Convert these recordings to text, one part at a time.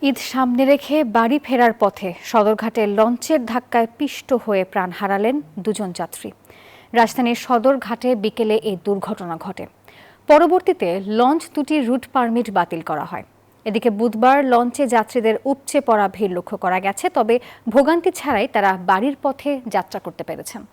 ঈদ সামনে রেখে বাড়ি ফেরার পথে সদরঘাটে লঞ্চের ধাক্কায় পিষ্ট হয়ে প্রাণ হারালেন দুজন যাত্রী। রাজধানীর সদরঘাটে বিকেলে এই দুর্ঘটনা ঘটে। পরবর্তীতে লঞ্চ দুটির রুট পারমিট বাতিল করা হয়। এদিকে বুধবার লঞ্চে যাত্রীদের উপচে পড়া ভিড় লক্ষ্য করা গেছে, তবে ভোগান্তি ছাড়াই তারা বাড়ির পথে যাত্রা করতে পেরেছেন।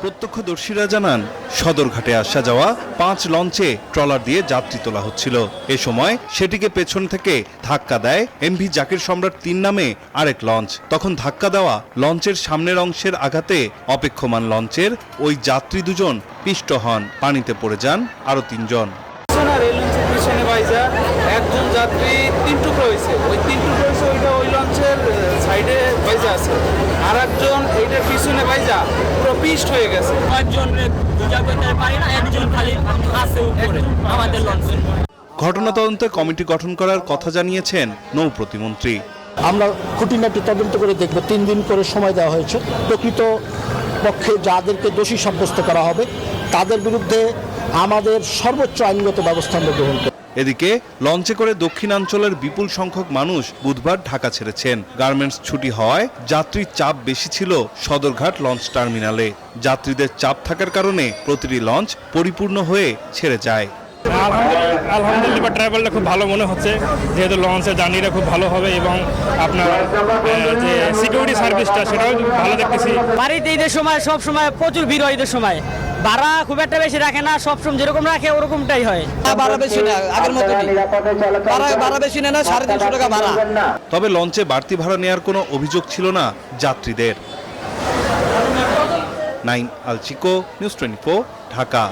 প্রত্যক্ষদর্শীরা জানান, সদরঘাটে আসা যাওয়া 5 লঞ্চে ট্রলার দিয়ে যাত্রী তোলা হচ্ছিল। এ সময় সেটিকে পেছন থেকে ধাক্কা দেয় এমভি জাকির সম্রাট 3 নামে আরেক লঞ্চ। তখন ধাক্কা দেওয়া লঞ্চের সামনের অংশের আঘাতে অপেক্ষমান লঞ্চের ওই যাত্রী দুজন পিষ্ট হন। পানিতে পড়ে যান আরো 3 জন। একজন যাত্রী 3 টুকরো হয়েছে, ওই 3 টুকরো হয়েছে ওইটা ওই লঞ্চের সাইডে বাইজা আছে, আর একজন এইটার পিছনে বাইজা পুরো পিষ্ট হয়ে গেছে। ঘটনা তদন্তে কমিটি গঠন করার কথা জানিয়েছেন নৌ প্রতিমন্ত্রী। আমরা খুঁটিনাটি তদন্ত করে দেখব। 3 দিন করে সময় দেওয়া হয়েছে। প্রকৃত পক্ষে যাদেরকে দোষী সাব্যস্ত করা হবে তাদের বিরুদ্ধে আমাদের সর্বোচ্চ আইনগত ব্যবস্থা আমরা গ্রহণ করব। এদিকে লঞ্চে করে দক্ষিণাঞ্চলের বিপুল সংখ্যক মানুষ বুধবার ঢাকা ছেড়েছেন। গার্মেন্টস ছুটি হওয়ায় যাত্রীর চাপ বেশি ছিল সদরঘাট লঞ্চ টার্মিনালে। যাত্রীদের চাপ থাকার কারণে প্রতিটি লঞ্চ পরিপূর্ণ হয়ে ছেড়ে যায়। আলহামদুলিল্লাহ ট্রাভেলটা খুব ভালো মনে হচ্ছে, যেহেতু লঞ্চের জার্নিটা খুব ভালো হবে এবং আপনার যে সিকিউরিটি সার্ভিসটা সেটাও ভালো দেখতেছি। বাড়িতে ঈদের সময় সব সময় প্রচুর ভিড় হয়। ঈদের সময় ভাড়া খুব একটা বেশি রাখে না, সবসময় যেরকম রাখে ওরকমটাই হয়। ভাড়া বেশি না, আগের মতো ভাড়া বেশি না, 350 টাকা ভাড়া। তবে লঞ্চে বাড়তি ভাড়া নেওয়ার কোনো অভিযোগ ছিল না যাত্রীদের। নাইম আল চিকো, নিউজ 24, ঢাকা।